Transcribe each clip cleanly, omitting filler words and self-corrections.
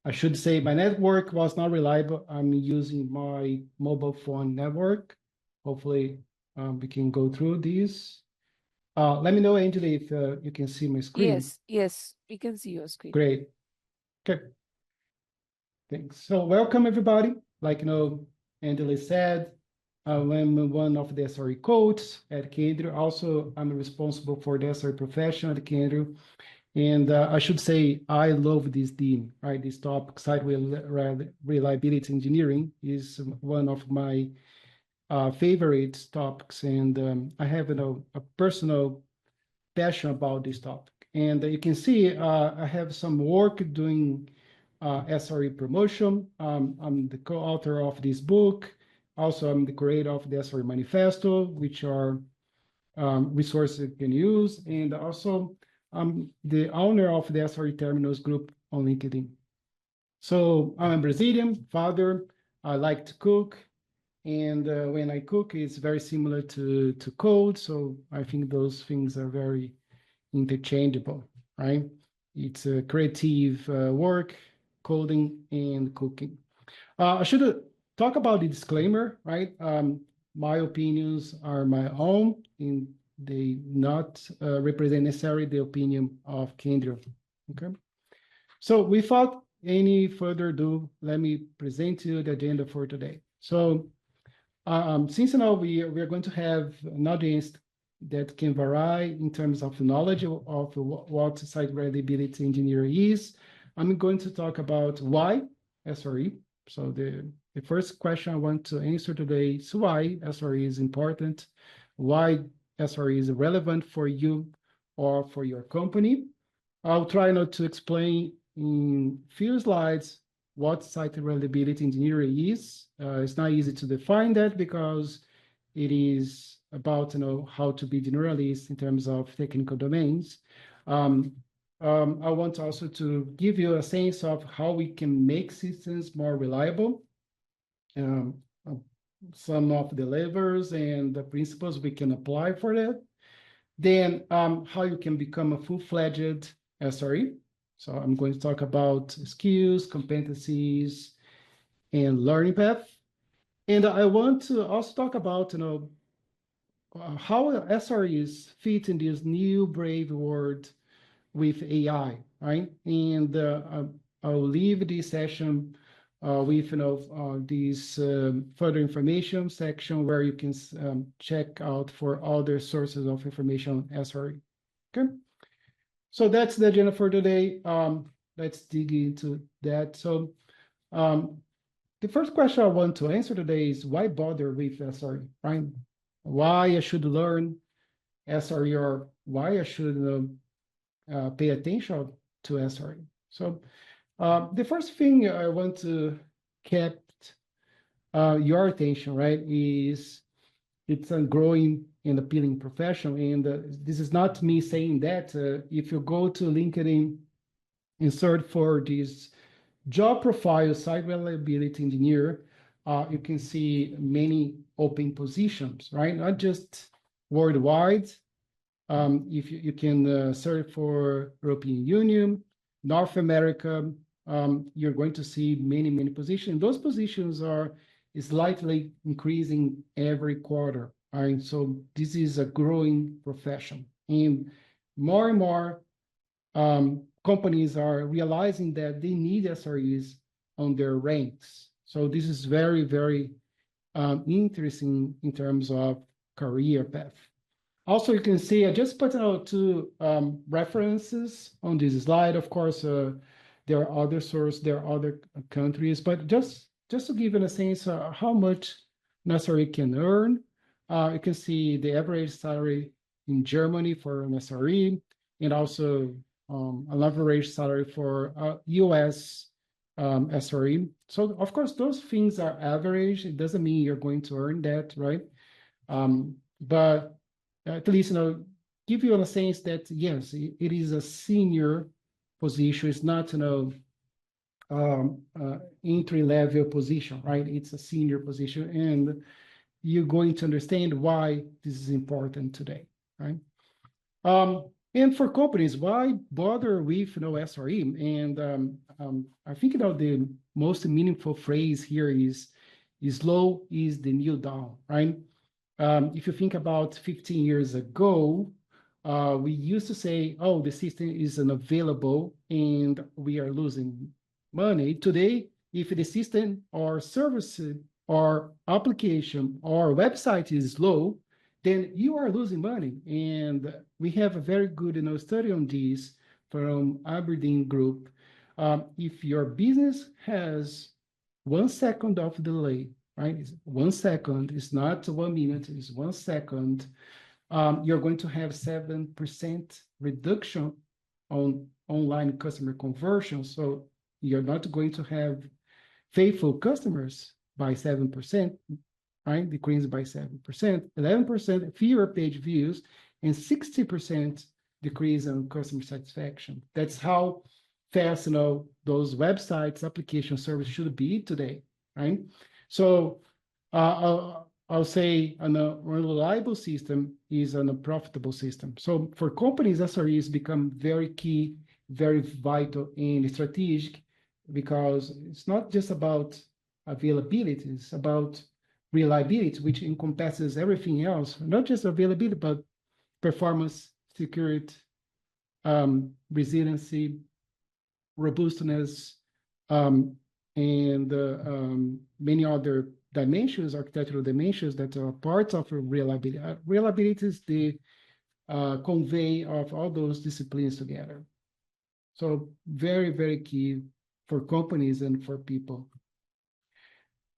I should say my network was not reliable. I'm using my mobile phone network. Hopefully, we can go through these. Let me know, Angela, if you can see my screen. Yes, we can see your screen. Great. Okay. Thanks. So welcome, everybody. Like, Angela said, I'm one of the SRE coaches at Kendrick. Also, I'm responsible for the SRE profession at Kendrick. And I should say, I love this theme, right? This topic, site reliability engineering, is one of my favorite topics. And I have a personal passion about this topic. And you can see I have some work doing SRE promotion. I'm the co-author of this book. Also, I'm the creator of the SRE Manifesto, which are resources you can use. And also, I'm the owner of the SRE Terminals group on LinkedIn. So I'm a Brazilian father. I like to cook. And when I cook, it's very similar to code. So I think those things are very interchangeable, right? It's a creative work, coding, and cooking. I should talk about the disclaimer, right? My opinions are my own, and they not represent necessarily the opinion of Kendra. Okay. So without any further ado, let me present to you the agenda for today. So since now we are going to have an audience that can vary in terms of knowledge of what site reliability engineering is, I'm going to talk about why SRE. So the first question I want to answer today is why SRE is important, why SRE is relevant for you or for your company. I'll try not to explain in few slides what site reliability engineering is. It's not easy to define that because it is about how to be generalist in terms of technical domains. I want also to give you a sense of how we can make systems more reliable. Some of the levers and the principles we can apply for that. Then how you can become a full-fledged SRE. So I'm going to talk about skills, competencies, and learning path. And I want to also talk about how SREs fit in this new brave world with AI, right? And I'll leave this session with this further information section where you can check out for other sources of information on SRE. Okay, so that's the agenda for today. Let's dig into that. So the first question I want to answer today is why bother with SRE, right? Why I should learn SRE or why I should pay attention to SRE. So the first thing I want to keep your attention, right, is it's a growing and appealing profession. And this is not me saying that. If you go to LinkedIn and search for this job profile, site reliability engineer, you can see many open positions, right? Not just worldwide. If you can search for European Union, North America, you're going to see many positions. Those positions are slightly increasing every quarter. Right? So this is a growing profession. And more companies are realizing that they need SREs on their ranks. So this is very interesting in terms of career path. Also, you can see I just put out two references on this slide. Of course, there are other sources, there are other countries, but just to give you a sense of how much an SRE can earn, you can see the average salary in Germany for an SRE, and also an average salary for US SRE. So, of course, those things are average. It doesn't mean you're going to earn that, right? But at least, give you a sense that, yes, it is a senior position. It's not, entry-level position, right? It's a senior position, and you're going to understand why this is important today, right? And for companies, why bother with SRE? And I think the most meaningful phrase here is slow is the new down, right? If you think about 15 years ago, we used to say, oh, the system is unavailable and we are losing money. Today, if the system or service or application or website is slow, then you are losing money. And we have a very good study on this from Aberdeen Group. If your business has 1 second of delay, right? It's 1 second, it's not 1 minute, it's 1 second. You're going to have 7% reduction on online customer conversion. So you're not going to have faithful customers by 7%, right? Decreased by 7%, 11% fewer page views, and 60% decrease in customer satisfaction. That's how fast those websites, application service should be today, right? So I'll say a reliable system is a profitable system. So for companies, SREs become very key, very vital and strategic, because it's not just about availability, it's about reliability, which encompasses everything else, not just availability, but performance, security, resiliency, robustness, and many other dimensions, architectural dimensions that are parts of reliability. Reliability is the convey of all those disciplines together. So very, very key for companies and for people.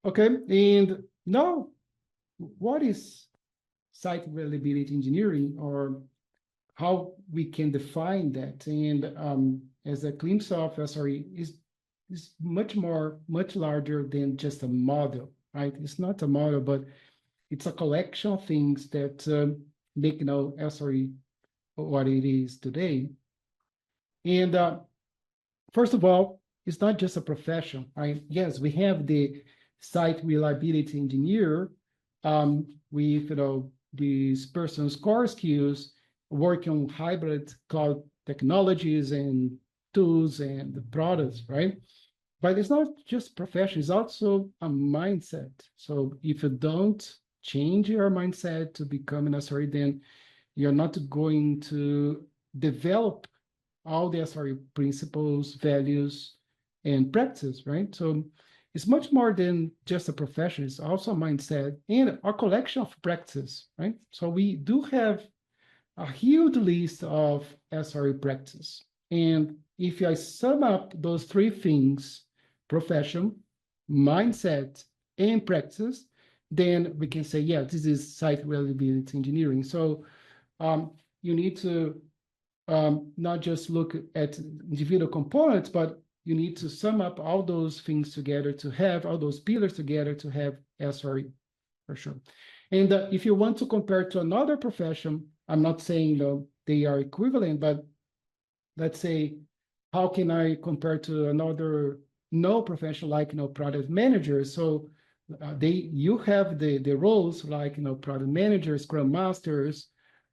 Okay, and now, what is site reliability engineering, or how we can define that? And as a glimpse of SRE is much larger than just a model, right? It's not a model, but it's a collection of things that make SRE what it is today. And first of all, it's not just a profession, right? Yes, we have the site reliability engineer with these person's core skills, working on hybrid cloud technologies and tools and products, right? But it's not just profession, it's also a mindset. So if you don't change your mindset to become an SRE, then you're not going to develop all the SRE principles, values, and practices, right? So it's much more than just a profession. It's also a mindset and a collection of practices, right? So we do have a huge list of SRE practices. And if I sum up those three things, profession, mindset, and practice, then we can say, yeah, this is site reliability engineering. So you need to not just look at individual components, but you need to sum up all those things together to have all those pillars together to have SRE, for sure. And if you want to compare to another profession, I'm not saying they are equivalent, but let's say, how can I compare to another profession like product manager? So you have the roles like product managers, scrum masters,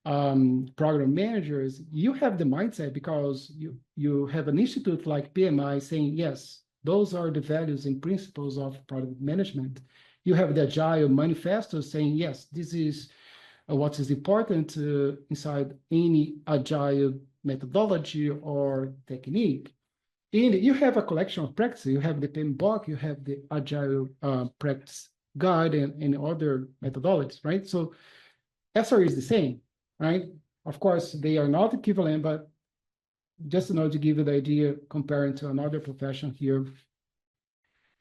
program managers. You have the mindset because you have an institute like PMI saying, yes, those are the values and principles of product management. You have the Agile manifesto saying, yes, this is what is important inside any Agile methodology or technique. And you have a collection of practices. You have the PMBOK, you have the Agile practice guide and other methodologies, right? So SRE is the same, right? Of course, they are not equivalent, but just to give you the idea, comparing to another profession here.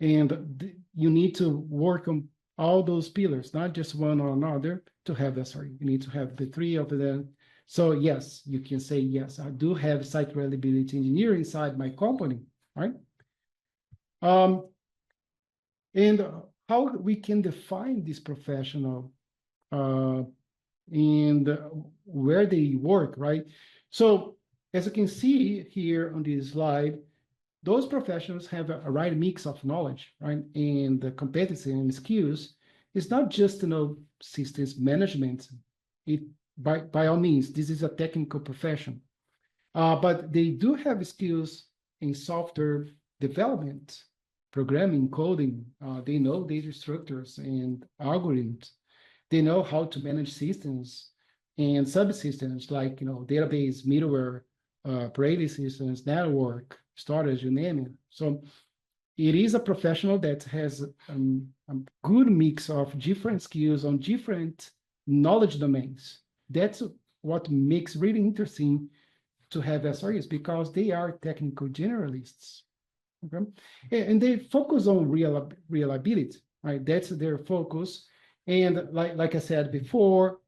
And you need to work on all those pillars, not just one or another, to have SRE. You need to have the three of them. So yes, you can say, yes, I do have site reliability engineer inside my company, right? And how we can define this professional and where they work, right? So as you can see here on this slide, those professionals have a right mix of knowledge, right? And the competency and skills. It's not just systems management. It by all means, this is a technical profession. But they do have skills in software development, programming, coding. They know data structures and algorithms. They know how to manage systems and subsystems like, database, middleware, operating systems, network, storage, you name it. So it is a professional that has a good mix of different skills on different knowledge domains. That's what makes really interesting to have SREs, because they are technical generalists. Okay? And they focus on reliability, right? That's their focus. And like I said before,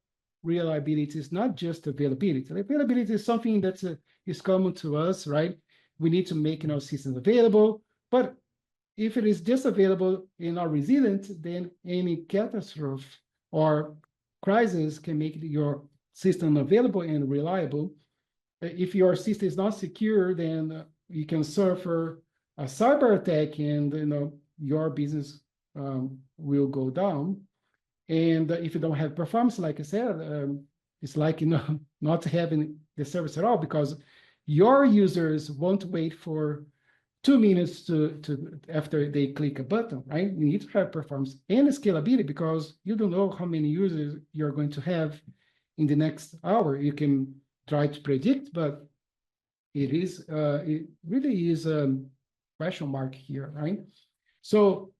reliability is not just availability. Availability is something that is common to us, right? We need to make systems available, but if it is just available and not resilient, then any catastrophe or crisis can make your system available and reliable. If your system is not secure, then you can suffer a cyber attack, and your business will go down. And if you don't have performance, like I said, it's like not having the service at all, because your users won't wait for 2 minutes to after they click a button, right? You need to have performance and scalability, because you don't know how many users you're going to have in the next hour. You can try to predict, but it really is a question mark here, right? So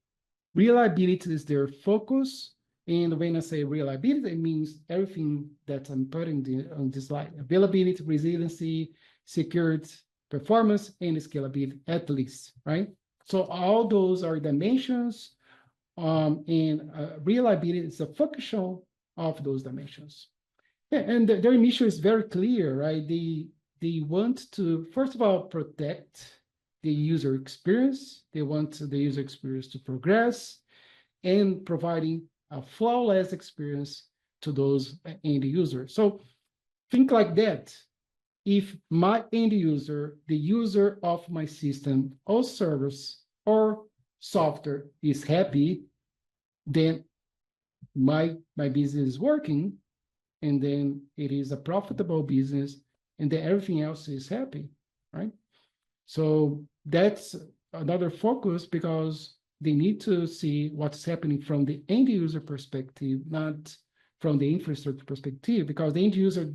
reliability is their focus. And when I say reliability, it means everything that I'm putting on this slide: availability, resiliency, security, performance, and scalability, at least, right? So all those are dimensions, and reliability is a function of those dimensions. And their mission is very clear, right? They want to, first of all, protect the user experience. They want the user experience to progress, and providing a flawless experience to those end users. So think like that. If my end user, the user of my system or service or software, is happy, then my business is working, and then it is a profitable business, and then everything else is happy, right? So that's another focus, because they need to see what's happening from the end user perspective, not from the infrastructure perspective, because the end user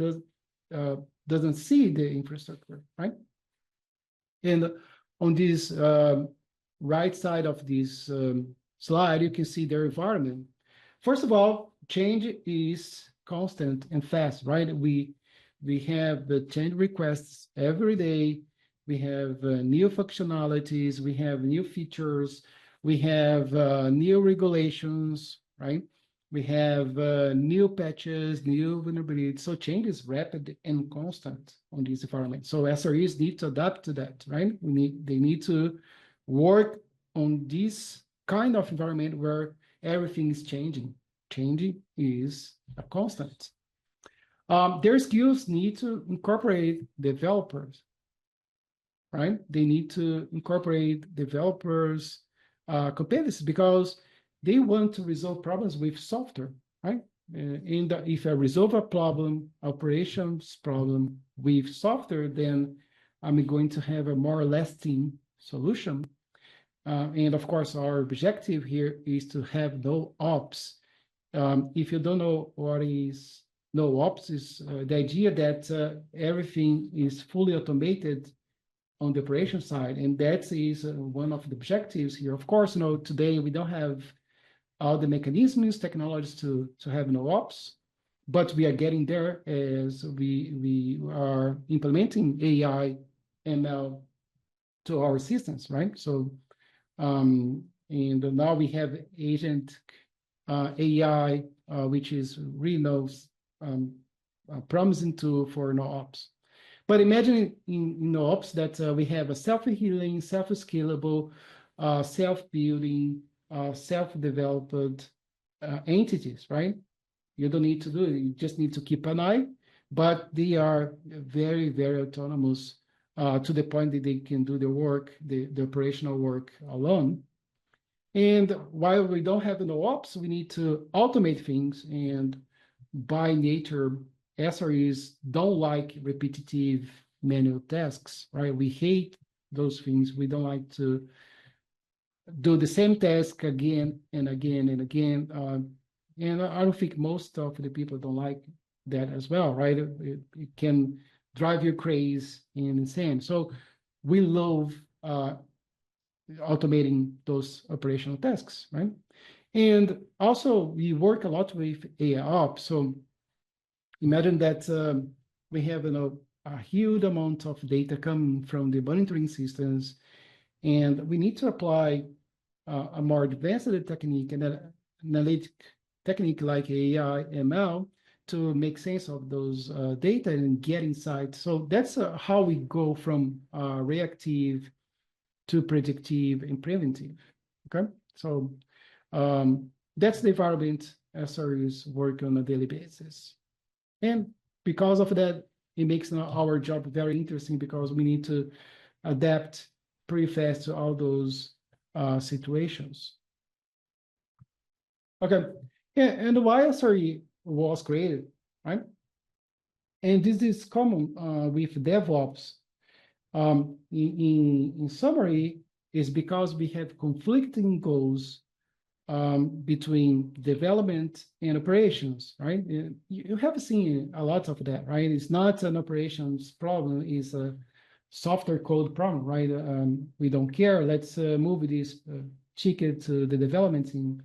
doesn't see the infrastructure, right? And on this right side of this slide, you can see their environment. First of all, change is constant and fast, right? We have the change requests every day. We have new functionalities. We have new features. We have new regulations, right? We have new patches, new vulnerabilities. So change is rapid and constant on this environment. So SREs need to adapt to that, right? They need to work on this kind of environment where everything is changing. Changing is a constant. Their skills need to incorporate developers, right? They need to incorporate developers' competencies, because they want to resolve problems with software, right? And if I resolve a problem, operations problem with software, then I'm going to have a more lasting solution. And of course, our objective here is to have no ops. If you don't know what is no ops, is the idea that everything is fully automated on the operation side, and that is one of the objectives here. Of course, today we don't have all the mechanisms, technologies to have no ops, but we are getting there as we are implementing AI, ML to our systems, right? So, and now we have agent AI, which is really promising tool for no ops. But imagine in no ops that we have a self-healing, self-scalable, self-building, self-developed entities, right? You don't need to do it. You just need to keep an eye, but they are very, very autonomous to the point that they can do the work, the operational work alone. And while we don't have no ops, we need to automate things. And by nature, SREs don't like repetitive manual tasks, right? We hate those things. We don't like to do the same task again and again and again. And I don't think most of the people don't like that as well, right? It can drive you crazy and insane. So we love automating those operational tasks, right? And also we work a lot with AI ops. So imagine that we have a huge amount of data coming from the monitoring systems, and we need to apply a more advanced technique and an analytic technique like AI, ML, to make sense of those data and get insight. So that's how we go from reactive to predictive and preventive. Okay, so that's the environment SREs work on a daily basis. And because of that, it makes our job very interesting because we need to adapt pretty fast to all those situations. Okay, yeah, and why SRE was created, right? And this is common with DevOps. In summary, is because we have conflicting goals between development and operations, right? You have seen a lot of that, right? It's not an operations problem, it's a software code problem, right? We don't care, let's move this ticket to the development team,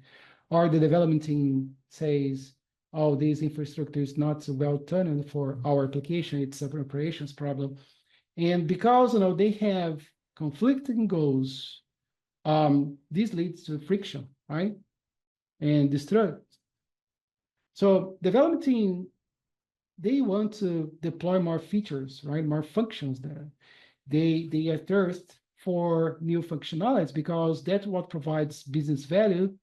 or the development team says, oh, this infrastructure is not well tuned for our application, it's an operations problem. And because they have conflicting goals, this leads to friction, right? And distrust. So development team, they want to deploy more features, right? More functions there. They are thirst for new functionalities because that's what provides business value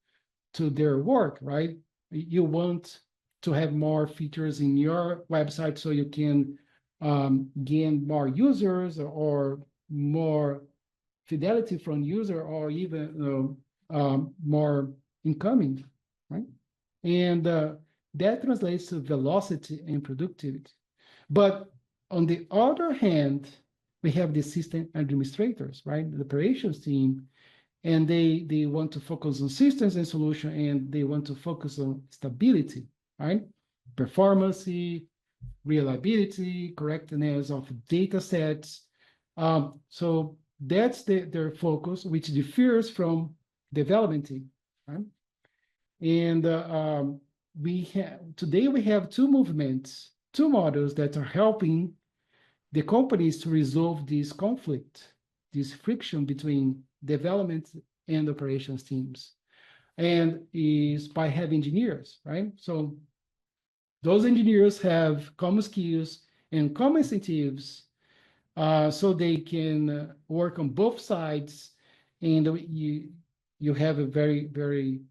to their work, right? You want to have more features in your website so you can gain more users or more fidelity from user, or even more incoming, right? And that translates to velocity and productivity. But on the other hand, we have the system administrators, right? The operations team, and they want to focus on systems and solution, and they want to focus on stability, right? Performance, reliability, correctness of data sets. So that's their focus, which differs from development team, right? And today we have two movements, two models that are helping the companies to resolve this conflict, this friction between development and operations teams, and is by having engineers, right? So those engineers have common skills and common incentives, so they can work on both sides, and you have a very, very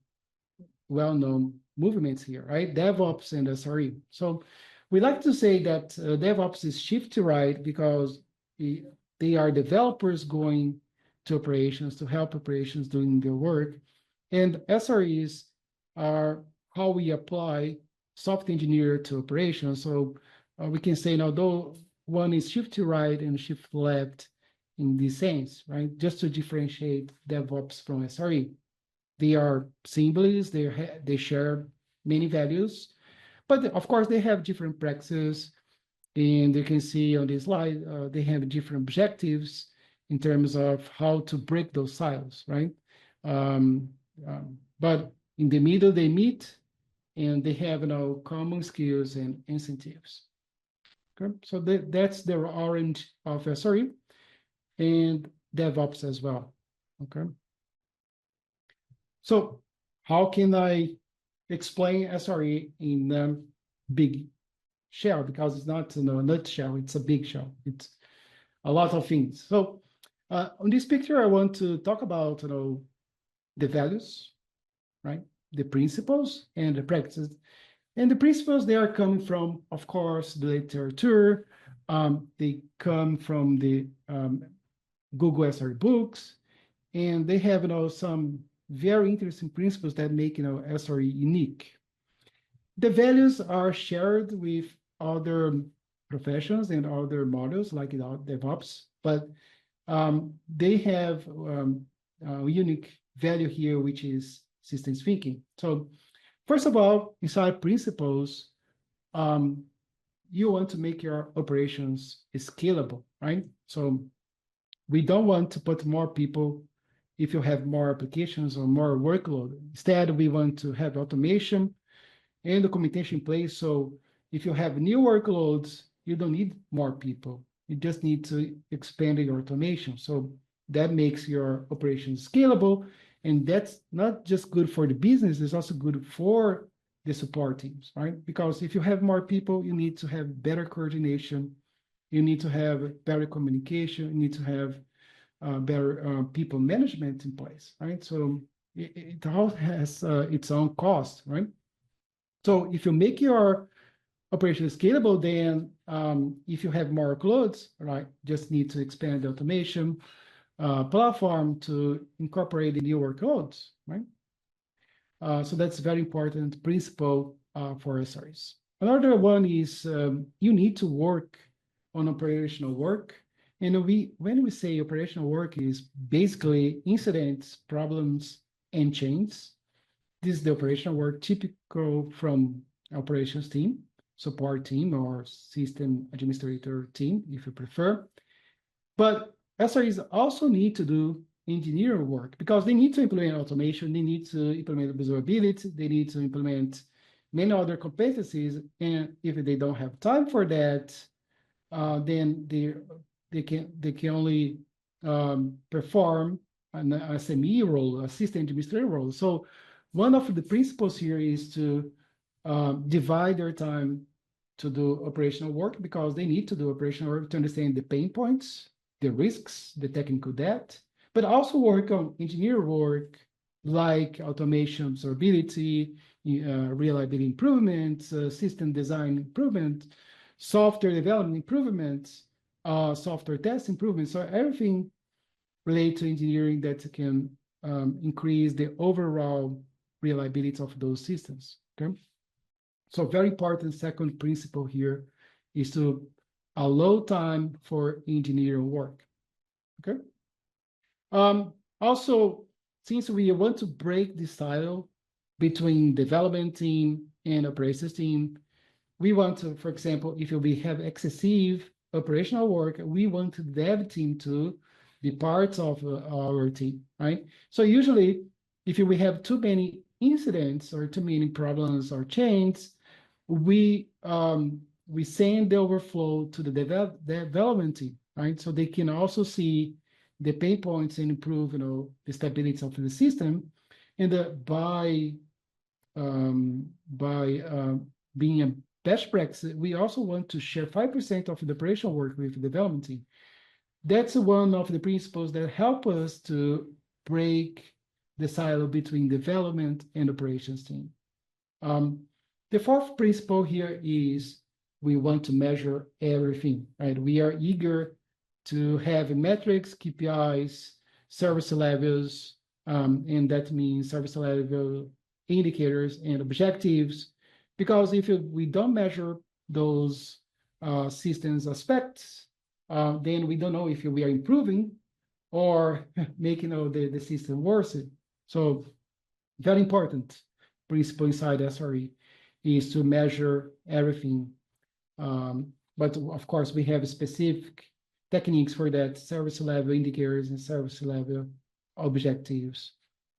well-known movements here, right? DevOps and SRE. So we like to say that DevOps is shift to right because they are developers going to operations to help operations doing their work. And SREs are how we apply software engineer to operations. So we can say now, though one is shift to right and shift left in this sense, right? Just to differentiate DevOps from SRE. They are symbols, they share many values, but of course they have different practices. And you can see on this slide, they have different objectives in terms of how to break those silos, right? But in the middle, they meet and they have common skills and incentives. Okay, so that's the orange of SRE and DevOps as well. Okay. So how can I explain SRE in big shell? Because it's not a nutshell, it's a big shell. It's a lot of things. So on this picture, I want to talk about the values, right? The principles and the practices. And the principles, they are coming from, of course, the literature. They come from the Google SRE books, and they have some very interesting principles that make SRE unique. The values are shared with other professions and other models like DevOps, but they have a unique value here, which is systems thinking. So first of all, inside principles, you want to make your operations scalable, right? So we don't want to put more people if you have more applications or more workload. Instead, we want to have automation and documentation in place. So if you have new workloads, you don't need more people. You just need to expand your automation. So that makes your operations scalable. And that's not just good for the business, it's also good for the support teams, right? Because if you have more people, you need to have better coordination. You need to have better communication. You need to have better people management in place, right? So it all has its own cost, right? So if you make your operation scalable, then if you have more workloads, right, just need to expand the automation platform to incorporate the new workloads, right? So that's a very important principle for SREs. Another one is you need to work on operational work. And when we say operational work is basically incidents, problems, and changes. This is the operational work typical from operations team, support team, or system administrator team, if you prefer. But SREs also need to do engineering work because they need to implement automation, they need to implement observability, they need to implement many other competencies. And if they don't have time for that, then they can only perform an SME role, a system administrator role. So one of the principles here is to divide their time to do operational work because they need to do operational work to understand the pain points, the risks, the technical debt, but also work on engineer work like automation observability, reliability improvements, system design improvement, software development improvements, software test improvements. So everything related to engineering that can increase the overall reliability of those systems. Okay. So very important second principle here is to allow time for engineering work. Okay. Also, since we want to break the silo between development team and operations team, we want to, for example, if we have excessive operational work, we want the dev team to be part of our team, right? So usually, if we have too many incidents or too many problems or chains, we send the overflow to the development team, right? So they can also see the pain points and improve, the stability of the system. And by being a best practice, we also want to share 5% of the operational work with the development team. That's one of the principles that help us to break the silo between development and operations team. The fourth principle here is we want to measure everything, right? We are eager to have metrics, KPIs, service levels, and that means service level indicators and objectives. Because if we don't measure those systems aspects, then we don't know if we are improving or making the system worse. So very important principle inside SRE is to measure everything. But of course, we have specific techniques for that, service level indicators and service level objectives.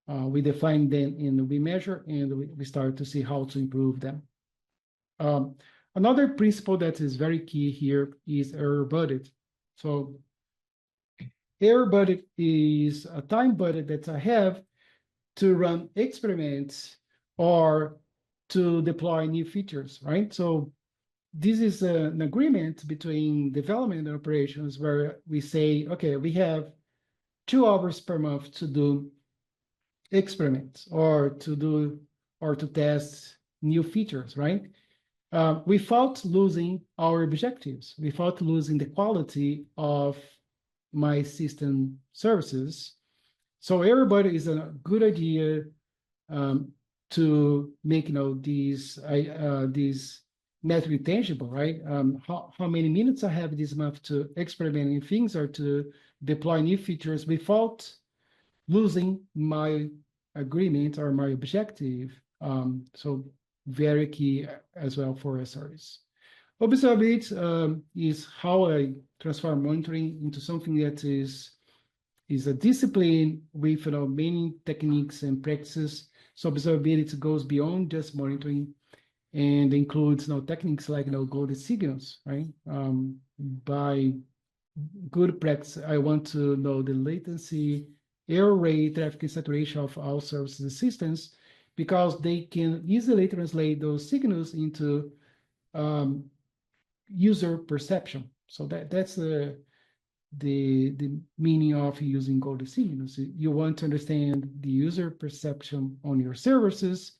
We define them and we measure, and we start to see how to improve them. Another principle that is very key here is error budget. So error budget is a time budget that I have to run experiments or to deploy new features, right? So this is an agreement between development and operations where we say, okay, we have 2 hours per month to do experiments or to test new features, right? Without losing our objectives, without losing the quality of my system services. So everybody is a good idea to make these metric tangible, right? How many minutes I have this month to experiment new things or to deploy new features without losing my agreement or my objective. So very key as well for SREs. Observability is how I transform monitoring into something that is a discipline with many techniques and practices. So observability goes beyond just monitoring and includes techniques like golden signals, right? By good practice, I want to know the latency, error rate, traffic saturation of all services and systems, because they can easily translate those signals into user perception. So that's the meaning of using golden signals. You want to understand the user perception on your services,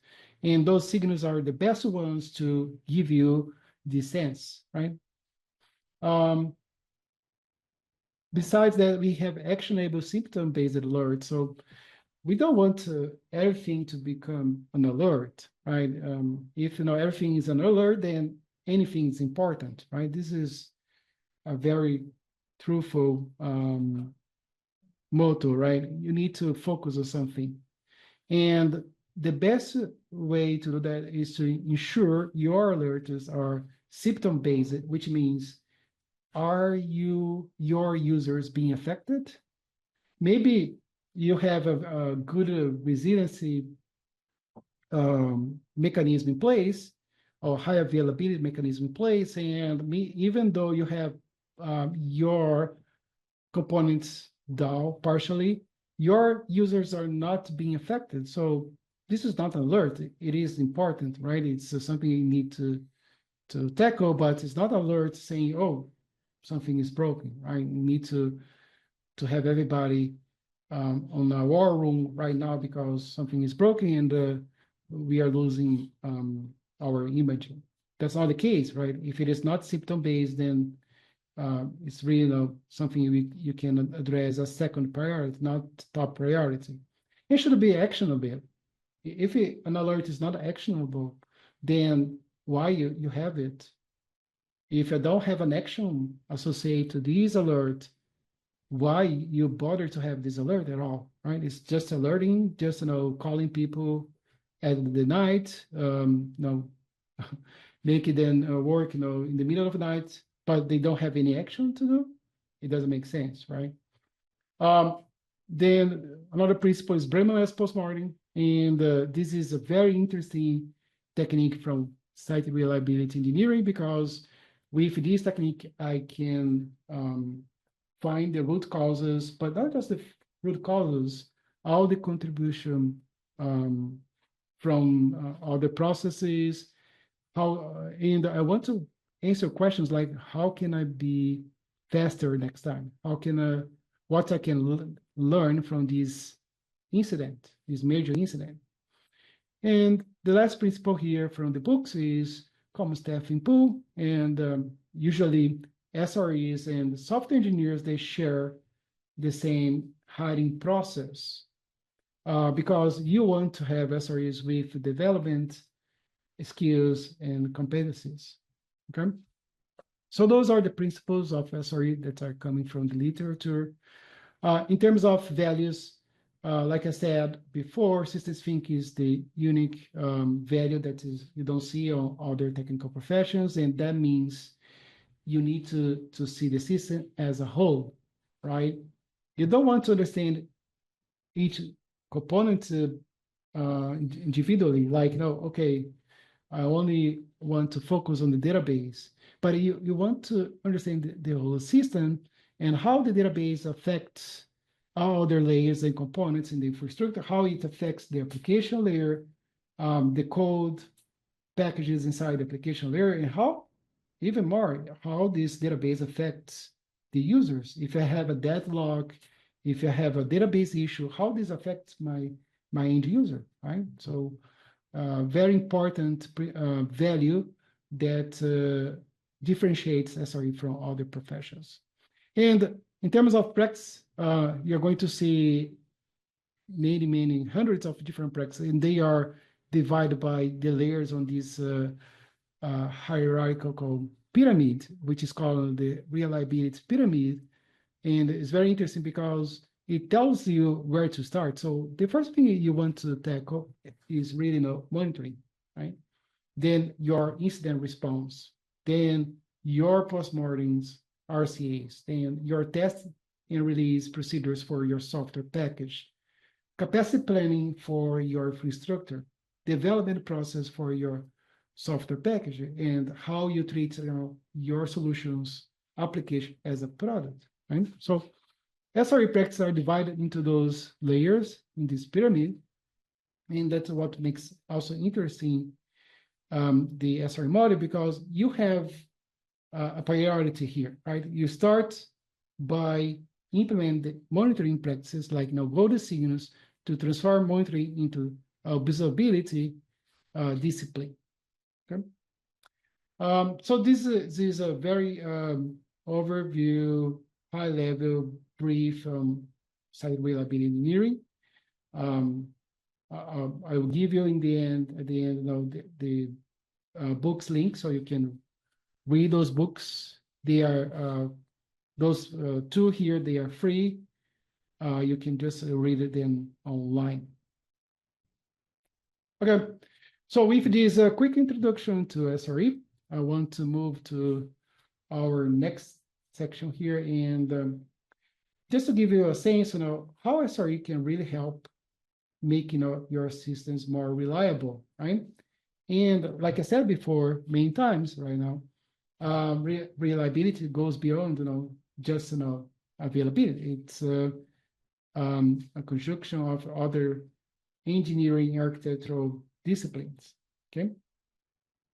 and those signals are the best ones to give you the sense, right? Besides that, we have actionable symptom-based alerts. So we don't want everything to become an alert, right? If everything is an alert, then anything is important, right? This is a very truthful motto, right? You need to focus on something. And the best way to do that is to ensure your alerts are symptom-based, which means, are your users being affected? Maybe you have a good resiliency mechanism in place, or high availability mechanism in place, and even though you have your components down partially, your users are not being affected. So this is not an alert. It is important, right? It's something you need to tackle, but it's not an alert saying, oh, something is broken, right? You need to have everybody on a war room right now because something is broken and we are losing our imaging. That's not the case, right? If it is not symptom-based, then it's really something you can address as second priority, not top priority. It should be actionable. If an alert is not actionable, then why you have it? If I don't have an action associated to this alert, why you bother to have this alert at all, right? It's just alerting, just calling people at the night, make it then work, in the middle of the night, but they don't have any action to do. It doesn't make sense, right? Then another principle is brainless postmortem, and this is a very interesting technique from site reliability engineering, because with this technique, I can find the root causes, but not just the root causes, all the contribution from other processes. And I want to answer questions like, how can I be faster next time? What I can learn from this incident, this major incident. And the last principle here from the books is common staffing pool. And usually SREs and software engineers, they share the same hiring process because you want to have SREs with development skills and competencies, okay? So those are the principles of SRE that are coming from the literature. In terms of values, like I said before, systems think is the unique value that is you don't see on other technical professions, and that means you need to see the system as a whole, right? You don't want to understand each component individually, like, okay, I only want to focus on the database, but you want to understand the whole system and how the database affects all other layers and components in the infrastructure, how it affects the application layer, the code packages inside the application layer, and how, even more, how this database affects the users. If I have a deadlock, if I have a database issue, how this affects my end user, right? So very important value that differentiates SRE from other professions. And in terms of practice, you're going to see many hundreds of different practices, and they are divided by the layers on this hierarchical pyramid, which is called the reliability pyramid. And it's very interesting because it tells you where to start. So the first thing you want to tackle is really monitoring, right? Then your incident response, then your postmortems, RCAs, then your test and release procedures for your software package, capacity planning for your infrastructure, development process for your software package, and how you treat your solutions application as a product, right? So SRE practices are divided into those layers in this pyramid, and that's what makes also interesting the SRE model, because you have a priority here, right? You start by implement the monitoring practices like golden signals to transform monitoring into observability discipline. Okay. So this is a very overview, high level, brief site reliability engineering. I will give you at the end, the books link so you can read those books. They are those two here. They are free. You can just read them online. Okay, so with this quick introduction to SRE, I want to move to our next section here, and just to give you a sense, how SRE can really help make your systems more reliable, right? And like I said before, many times right now, reliability goes beyond just availability. It's a conjunction of other engineering architectural disciplines. Okay,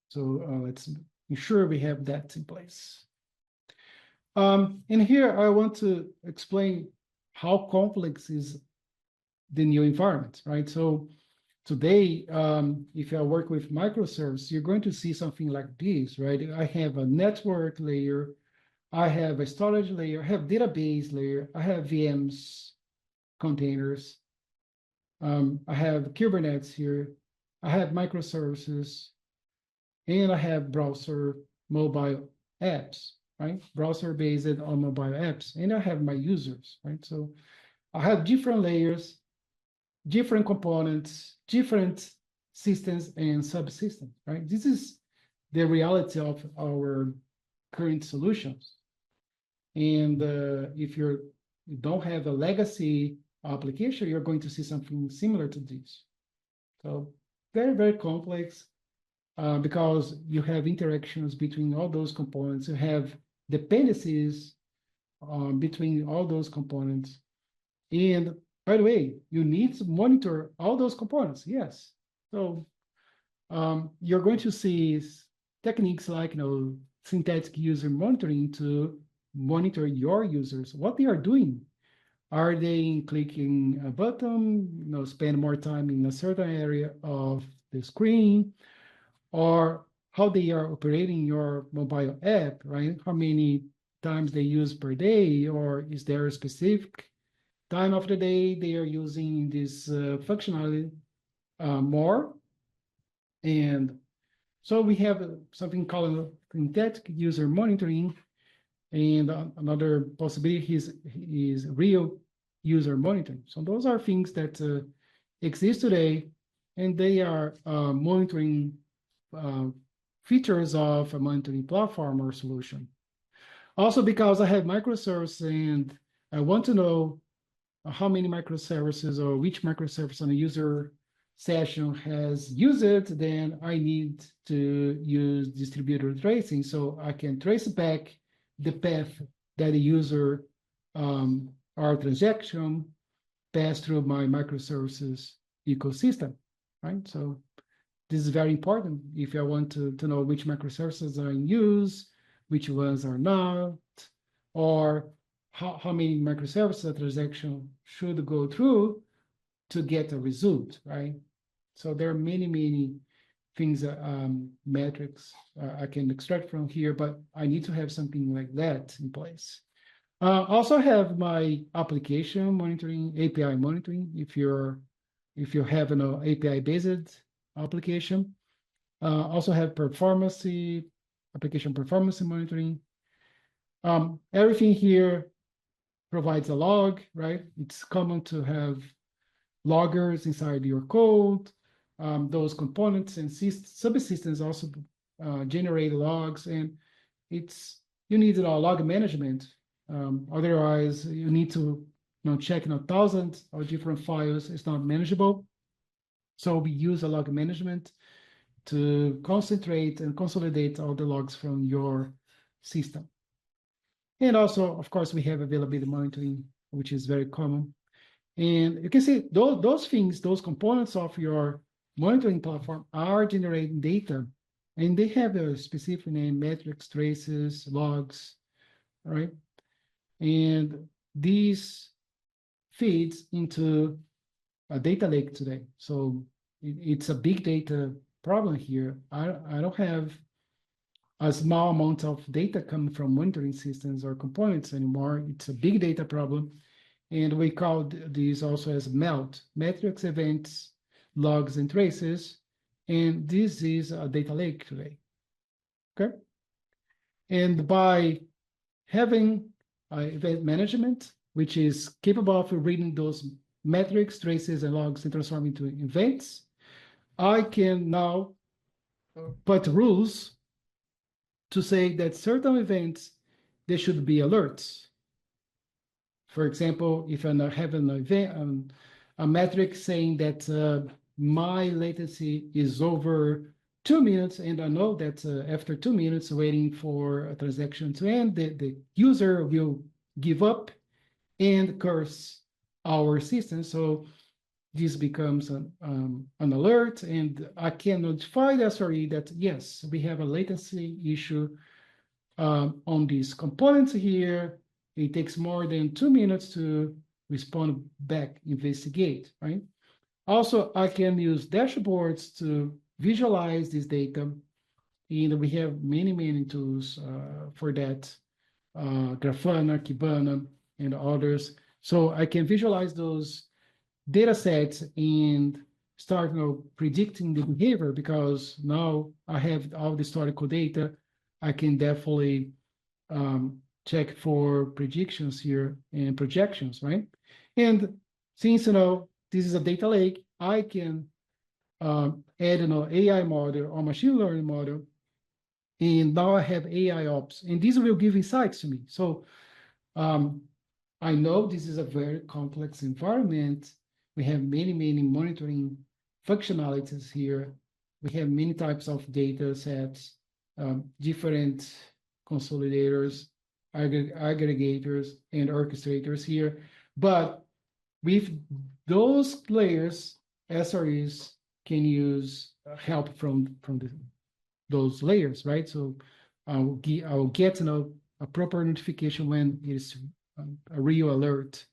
so let's ensure we have that in place. And here I want to explain how complex is the new environment, right? So today, if I work with microservices, you're going to see something like this, right? I have a network layer, I have a storage layer, I have database layer, I have VMs, containers, I have Kubernetes here, I have microservices, and I have browser mobile apps, right? Browser based on mobile apps, and I have my users, right? So I have different layers, different components, different systems and subsystems, right? This is the reality of our current solutions. And if you don't have a legacy application, you're going to see something similar to this. So very, very complex because you have interactions between all those components. You have dependencies between all those components. And by the way, you need to monitor all those components, yes. So you're going to see techniques like synthetic user monitoring to monitor your users, what they are doing. Are they clicking a button, spend more time in a certain area of the screen, or how they are operating your mobile app, right? How many times they use per day, or is there a specific time of the day they are using this functionality more? And so we have something called synthetic user monitoring, and another possibility is real user monitoring. So those are things that exist today, and they are monitoring features of a monitoring platform or solution. Also, because I have microservices and I want to know how many microservices or which microservice on a user session has used it, then I need to use distributed tracing so I can trace back the path that the user or transaction passed through my microservices ecosystem, right? So this is very important if I want to know which microservices are in use, which ones are not, or how many microservices a transaction should go through to get a result, right? So there are many, many things, metrics I can extract from here, but I need to have something like that in place. Also have my application monitoring, API monitoring, if you have an API-based application. Also have performance, application performance monitoring. Everything here provides a log, right? It's common to have loggers inside your code. Those components and subsystems also generate logs, and you need a log management. Otherwise, you need to check thousands of different files. It's not manageable. So we use a log management to concentrate and consolidate all the logs from your system. And also, of course, we have availability monitoring, which is very common. And you can see those things, those components of your monitoring platform are generating data, and they have a specific name: metrics, traces, logs, right? And these feeds into a data lake today. So it's a big data problem here. I don't have a small amount of data coming from monitoring systems or components anymore. It's a big data problem. And we call these also as MELT, metrics, events, logs, and traces. And this is a data lake today, okay? And by having event management, which is capable of reading those metrics, traces, and logs and transforming into events, I can now put rules to say that certain events, they should be alerts. For example, if I have an event, a metric saying that my latency is over 2 minutes, and I know that after 2 minutes waiting for a transaction to end, the user will give up and curse our system. So this becomes an alert, and I can notify the SRE that, yes, we have a latency issue on these components here. It takes more than 2 minutes to respond back, investigate, right? Also, I can use dashboards to visualize this data, and we have many tools for that, Grafana, Kibana, and others. So I can visualize those data sets and start predicting the behavior, because now I have all the historical data. I can definitely check for predictions here and projections, right? And since this is a data lake, I can add an AI model or machine learning model, and now I have AI ops, and this will give insights to me. So I know this is a very complex environment. We have many monitoring functionalities here. We have many types of data sets, different consolidators, aggregators, and orchestrators here. But with those layers, SREs can use help from those layers, right? So I will get a proper notification when it is a real alert.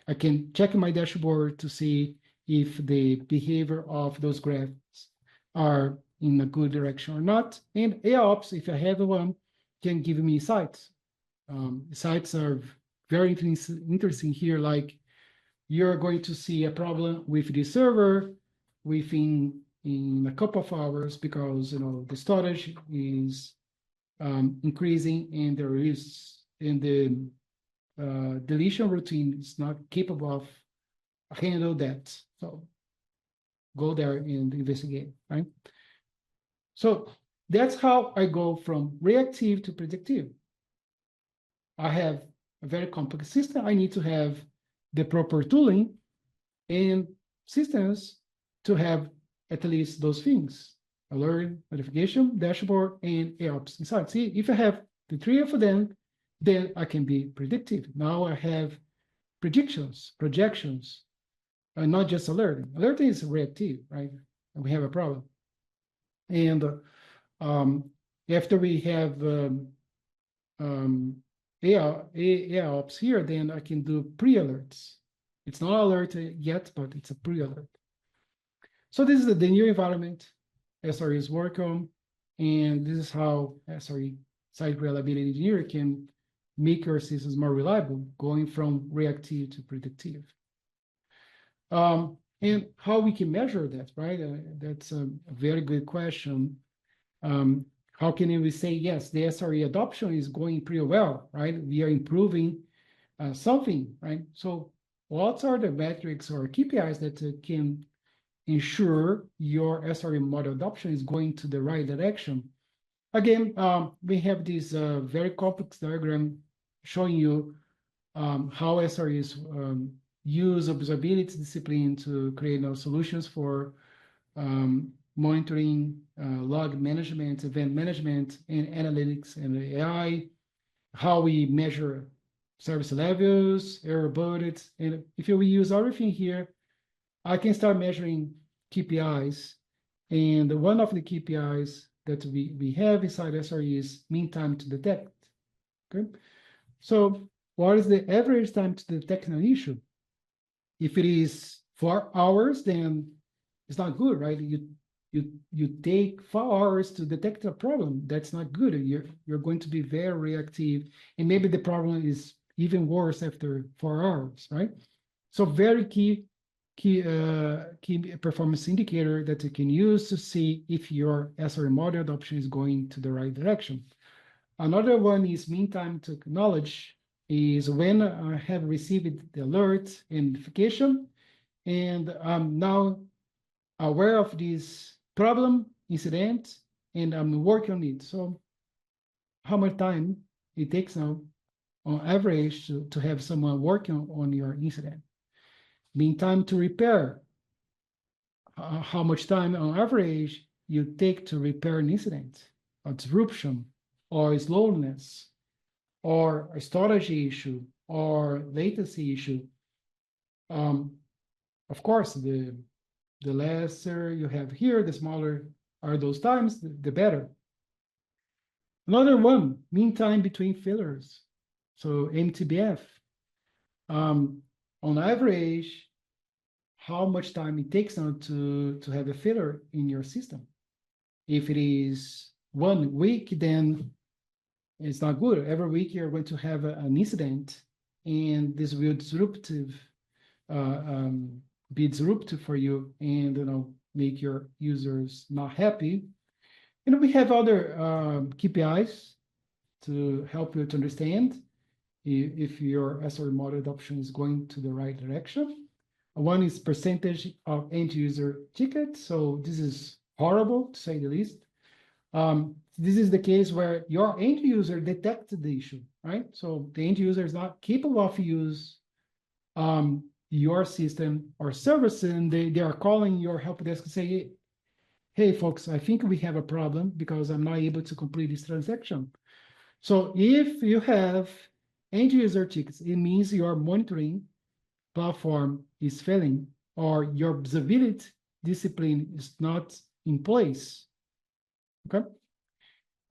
I can check my dashboard to see if the behavior of those graphs are in a good direction or not. And AIOps, if I have one, can give me insights. Insights are very interesting here, like you're going to see a problem with the server within a couple of hours because the storage is increasing, and there is the deletion routine is not capable of handle that. So go there and investigate, right? So that's how I go from reactive to predictive. I have a very complex system. I need to have the proper tooling and systems to have at least those things: alert, notification, dashboard, and AIOps inside. See, if I have the three of them, then I can be predictive. Now I have predictions, projections, and not just alerting. Alerting is reactive, right? And we have a problem. And after we have AIOps here, then I can do pre-alerts. It's not alert yet, but it's a pre-alert. So this is the new environment SREs work on, and this is how SRE, site reliability engineer, can make your systems more reliable, going from reactive to predictive. And how we can measure that, right? That's a very good question. how can we say, yes, the SRE adoption is going pretty well, right? We are improving something, right? So what are the metrics or KPIs that can ensure your SRE model adoption is going to the right direction? Again, we have this very complex diagram showing you how SREs use observability discipline to create solutions for monitoring, log management, event management, and analytics and AI, how we measure service levels, error budgets. And if we use everything here, I can start measuring KPIs. And one of the KPIs that we have inside SRE is mean time to detect. Okay. So what is the average time to detect an issue? If it is 4 hours, then it's not good, right? You take 4 hours to detect a problem. That's not good. You're going to be very reactive, and maybe the problem is even worse after 4 hours, right? So very key performance indicator that you can use to see if your SRE model adoption is going to the right direction. Another one is mean time to knowledge, is when I have received the alert and notification, and I'm now aware of this problem, incident, and I'm working on it. So how much time it takes now on average to have someone working on your incident? Mean time to repair, how much time on average you take to repair an incident, a disruption, or slowness, or a storage issue, or latency issue. Of course, the lesser you have here, the smaller are those times, the better. Another one, mean time between failures. So MTBF. On average, how much time it takes now to have a failure in your system. If it is 1 week, then it's not good. Every week you're going to have an incident, and this will be disruptive for you, and make your users not happy. And we have other KPIs to help you to understand if your SRE model adoption is going to the right direction. One is percentage of end user tickets. So this is horrible, to say the least. This is the case where your end user detected the issue, right? So the end user is not capable of use your system or service, and they are calling your help desk and say, hey, folks, I think we have a problem because I'm not able to complete this transaction. So if you have end user tickets, it means your monitoring platform is failing or your observability discipline is not in place. Okay.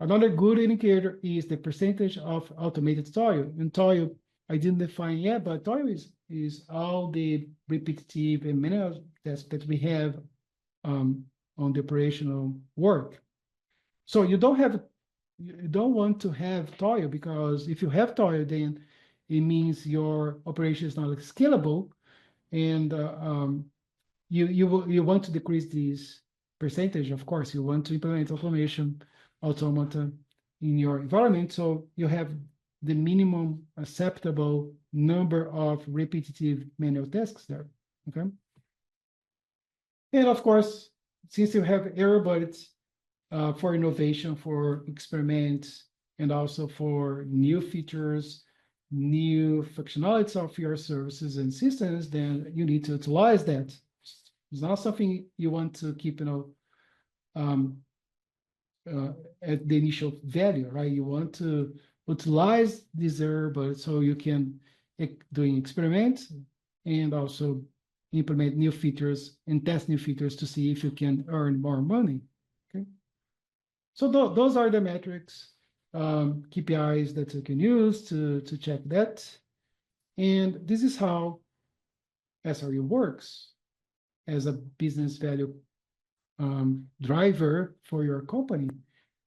Another good indicator is the percentage of automated toil. And toil, I didn't define yet, but toil is all the repetitive and manual tasks that we have on the operational work. So you don't want to have toil, because if you have toil, then it means your operation is not scalable, and you want to decrease this percentage. Of course, you want to implement automata in your environment, so you have the minimum acceptable number of repetitive manual tasks there. Okay. And of course, since you have error budgets for innovation, for experiments, and also for new features, new functionalities of your services and systems, then you need to utilize that. It's not something you want to keep, at the initial value, right? You want to utilize this error, but so you can doing experiments and also implement new features and test new features to see if you can earn more money. Okay. So those are the metrics, KPIs that you can use to check that. And this is how SRE works as a business value driver for your company.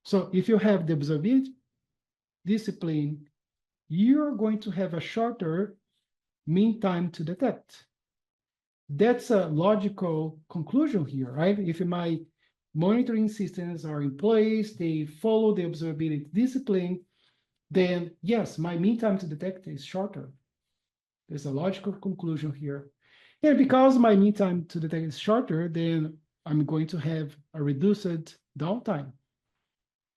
So if you have the observability discipline, you're going to have a shorter mean time to detect. That's a logical conclusion here, right? If my monitoring systems are in place, they follow the observability discipline, then yes, my mean time to detect is shorter. There's a logical conclusion here. And because my mean time to detect is shorter, then I'm going to have a reduced downtime.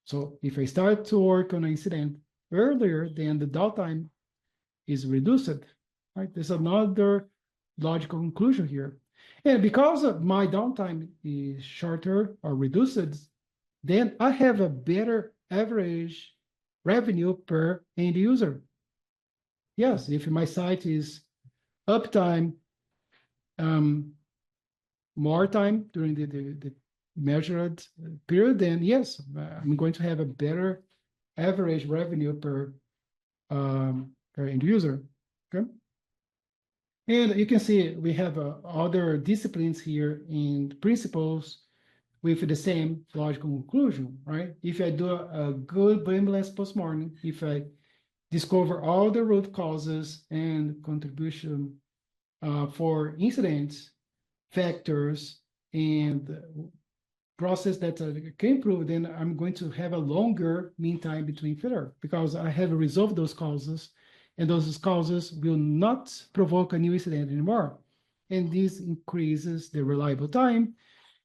So if I start to work on an incident earlier, then the downtime is reduced, right? There's another logical conclusion here. And because my downtime is shorter or reduced, then I have a better average revenue per end user. Yes, if my site is uptime, more time during the measured period, then yes, I'm going to have a better average revenue per end user. Okay. And you can see we have other disciplines here in principles with the same logical conclusion, right? If I do a good blameless postmortem, if I discover all the root causes and contribution for incidents, factors, and process that can improve, then I'm going to have a longer mean time between failure because I have resolved those causes, and those causes will not provoke a new incident anymore. And this increases the reliable time.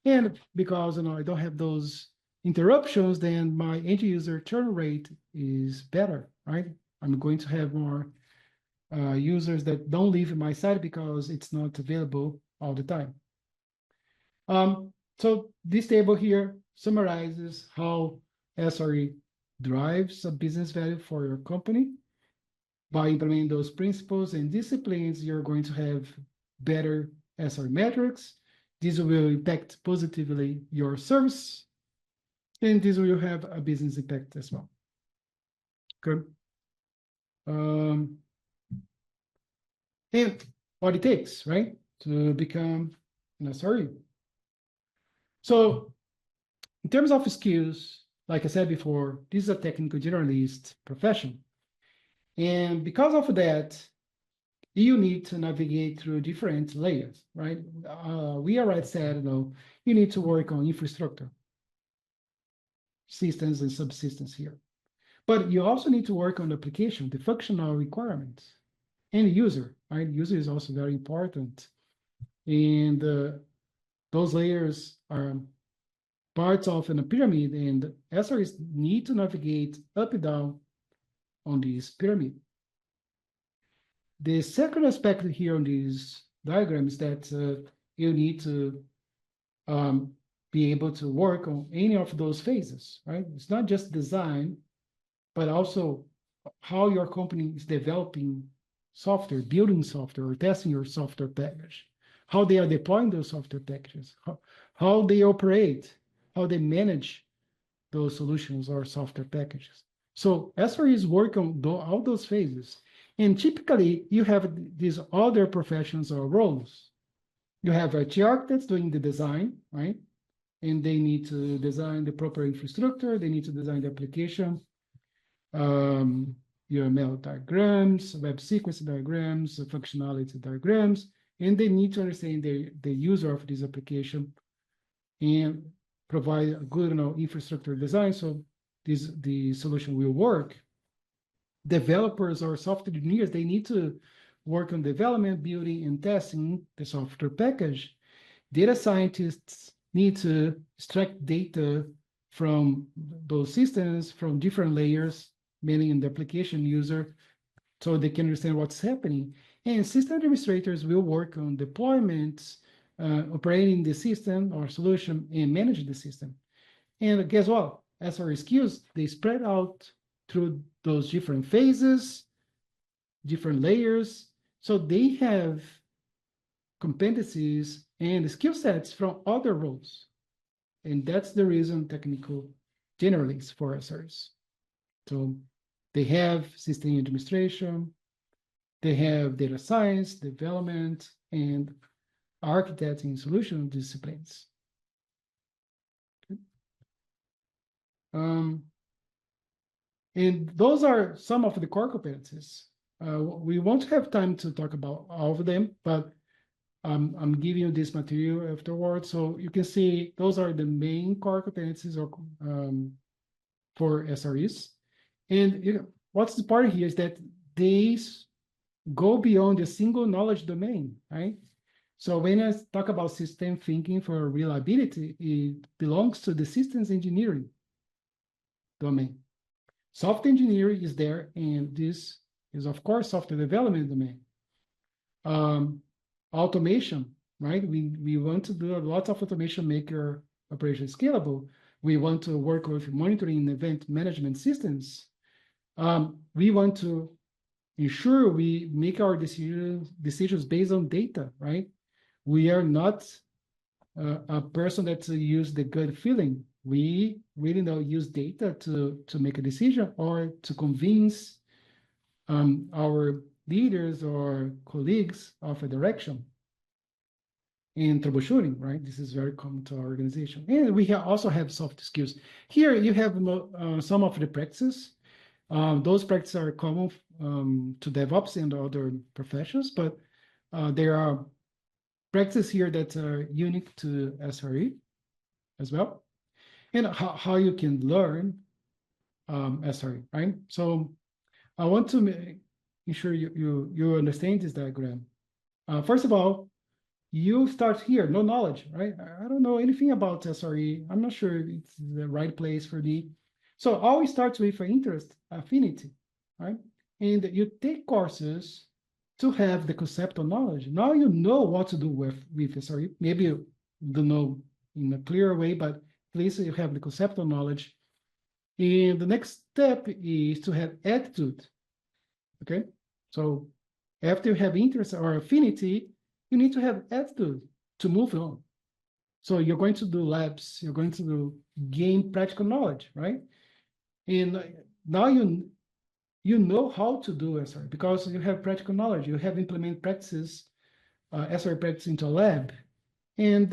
And because I don't have those interruptions, then my end user churn rate is better, right? I'm going to have more users that don't leave my site because it's not available all the time. So this table here summarizes how SRE drives a business value for your company. By implementing those principles and disciplines, you're going to have better SRE metrics. This will impact positively your service, and this will have a business impact as well. Okay. And what it takes, right, to become an SRE. So in terms of skills, like I said before, this is a technical generalist profession. And because of that, you need to navigate through different layers, right? We already said, you need to work on infrastructure, systems and subsystems here. But you also need to work on the application, the functional requirements, and the user, right? User is also very important. And those layers are parts of a pyramid, and SREs need to navigate up and down on this pyramid. The second aspect here on this diagram is that you need to be able to work on any of those phases, right? It's not just design, but also how your company is developing software, building software, or testing your software package, how they are deploying those software packages, how they operate, how they manage those solutions or software packages. So SREs work on all those phases. And typically, you have these other professions or roles. You have IT architects doing the design, right? And they need to design the proper infrastructure. They need to design the application, UML diagrams, web sequence diagrams, functionality diagrams, and they need to understand the user of this application and provide a good infrastructure design so the solution will work. Developers or software engineers, they need to work on development, building, and testing the software package. Data scientists need to extract data from those systems, from different layers, mainly in the application user, so they can understand what's happening. And system administrators will work on deployments, operating the system or solution, and managing the system. And guess what? SRE skills, they spread out through those different phases, different layers. So they have competencies and skill sets from other roles. And that's the reason technical generalists for SREs. So they have system administration, they have data science, development, and architecting solution disciplines. And those are some of the core competencies. We won't have time to talk about all of them, but I'm giving you this material afterwards, so you can see those are the main core competencies for SREs. And what's the part here is that these go beyond a single knowledge domain, right? So when I talk about system thinking for reliability, it belongs to the systems engineering domain. Software engineering is there, and this is, of course, software development domain. Automation, right? We want to do a lot of automation, make your operation scalable. We want to work with monitoring and event management systems. We want to ensure we make our decisions based on data, right? We are not a person that use the gut feeling. We really use data to make a decision or to convince our leaders or colleagues of a direction. In troubleshooting, right? This is very common to our organization. And we also have soft skills. Here you have some of the practices. Those practices are common to DevOps and other professions, but there are practices here that are unique to SRE as well. And how you can learn SRE, right? So I want to ensure you understand this diagram. First of all, you start here, no knowledge, right? I don't know anything about SRE. I'm not sure it's the right place for me. So always starts with an interest, affinity, right? And you take courses to have the conceptual knowledge. Now you know what to do with SRE. Maybe you don't know in a clear way, but at least you have the conceptual knowledge. And the next step is to have attitude, okay? So after you have interest or affinity, you need to have attitude to move on. So you're going to do labs, you're going to gain practical knowledge, right? And now you know how to do SRE because you have practical knowledge. You have implemented practices, SRE practice into a lab. And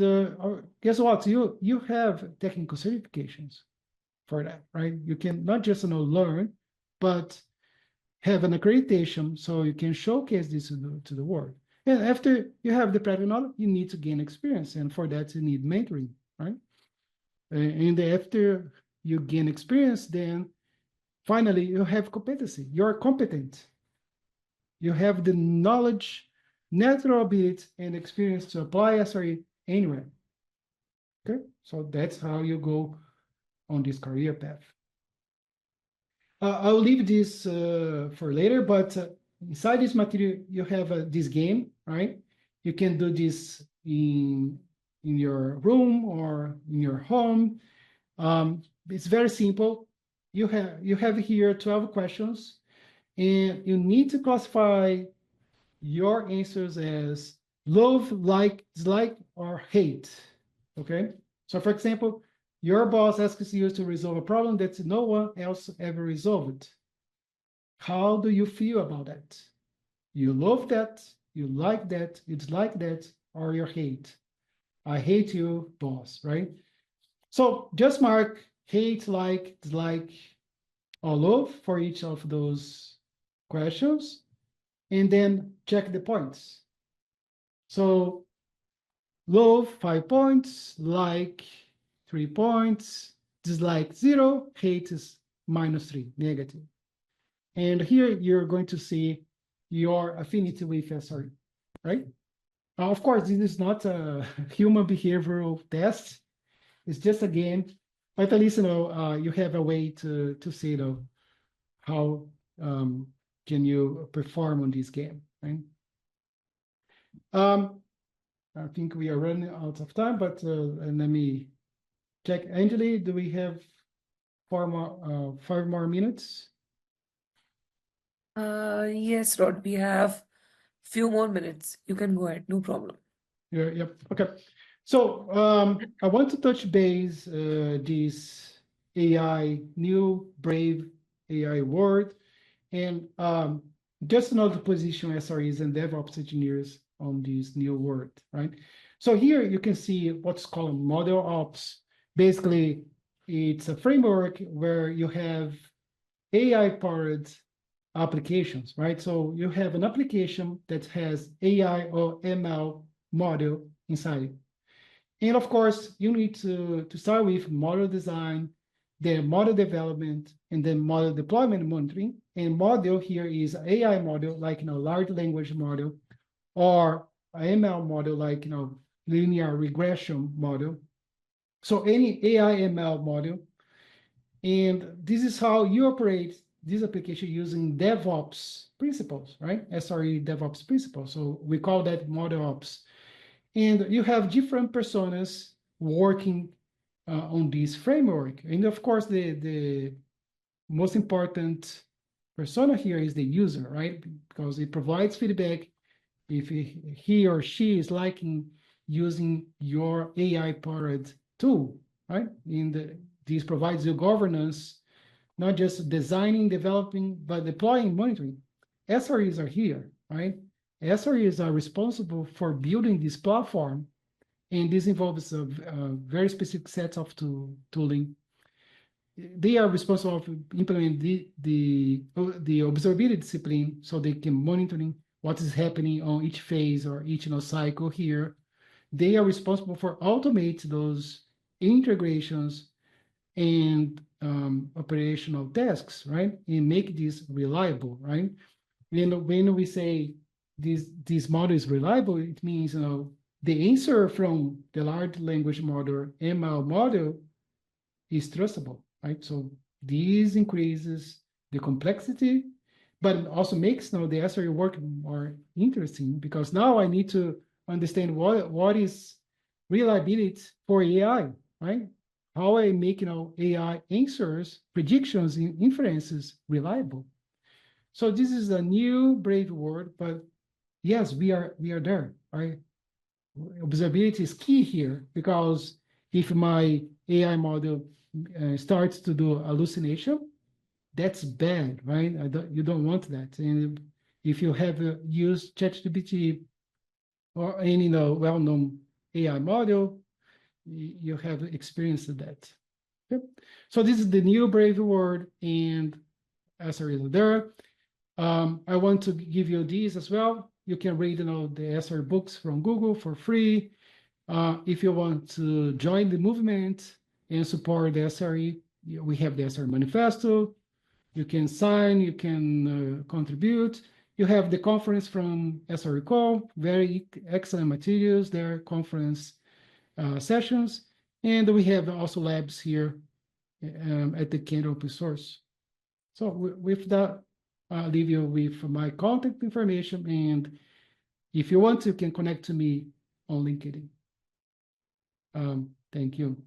guess what? You have technical certifications for that, right? You can not just learn, but have an accreditation so you can showcase this to the world. And after you have the practical knowledge, you need to gain experience. And for that, you need mentoring, right? And after you gain experience, then finally you have competency. You're competent. You have the knowledge, natural ability, and experience to apply SRE anywhere. Okay, so that's how you go on this career path. I'll leave this for later, but inside this material, you have this game, right? You can do this in your room or in your home. It's very simple. You have here 12 questions, and you need to classify your answers as love, like, dislike, or hate. Okay. So, for example, your boss asks you to resolve a problem that no one else ever resolved. How do you feel about that? You love that, you like that, you dislike that, or you hate. I hate you, boss, right? So just mark hate, like, dislike, or love for each of those questions, and then check the points. So love, 5 points, like, 3 points, dislike 0, hate is -3, negative. And here you're going to see your affinity with SRE, right? Of course, this is not a human behavioral test. It's just a game, but at least you have a way to see how can you perform on this game, right? I think we are running out of time, but let me check. Angeli, do we have 5 more minutes? Yes, Rod, we have few more minutes. You can go ahead, no problem. Yeah, yep. Okay. So I want to touch base this AI, new brave AI word, and just another position SREs and DevOps engineers on this new word, right? So here you can see what's called model ops. Basically, it's a framework where you have AI-powered applications, right? So you have an application that has AI or ML model inside. And of course, you need to start with model design, then model development, and then model deployment monitoring. And model here is AI model, like large language model, or ML model, like linear regression model. So any AI ML model, and this is how you operate this application using DevOps principles, right? SRE DevOps principles. So we call that model ops. And you have different personas working on this framework. And of course, the most important persona here is the user, right? Because it provides feedback if he or she is liking using your AI-powered tool, right? And this provides you governance, not just designing, developing, but deploying, monitoring. SREs are here, right? SREs are responsible for building this platform, and this involves a very specific set of tooling. They are responsible for implementing the observability discipline, so they can monitoring what is happening on each phase or each cycle here. They are responsible for automate those integrations and operational tasks, right? And make this reliable, right? And when we say this model is reliable, it means the answer from the large language model, ML model, is trustable, right? So this increases the complexity, but it also makes the SRE work more interesting, because now I need to understand what is reliability for AI, right? How I make AI answers, predictions, inferences reliable. So this is a new brave word, but yes, we are there, right? Observability is key here, because if my AI model starts to do hallucination, that's bad, right? You don't want that. And if you have used ChatGPT or any well-known AI model, you have experienced that. Okay? So this is the new brave word, and SRE is there. I want to give you these as well. You can read the SRE books from Google for free. If you want to join the movement and support the SRE, we have the SRE manifesto. You can sign, you can contribute. You have the conference from SRE Call, very excellent materials there, conference sessions. And we have also labs here at the Kent Open Source. So with that, I'll leave you with my contact information. And if you want to, you can connect to me on LinkedIn. Thank you.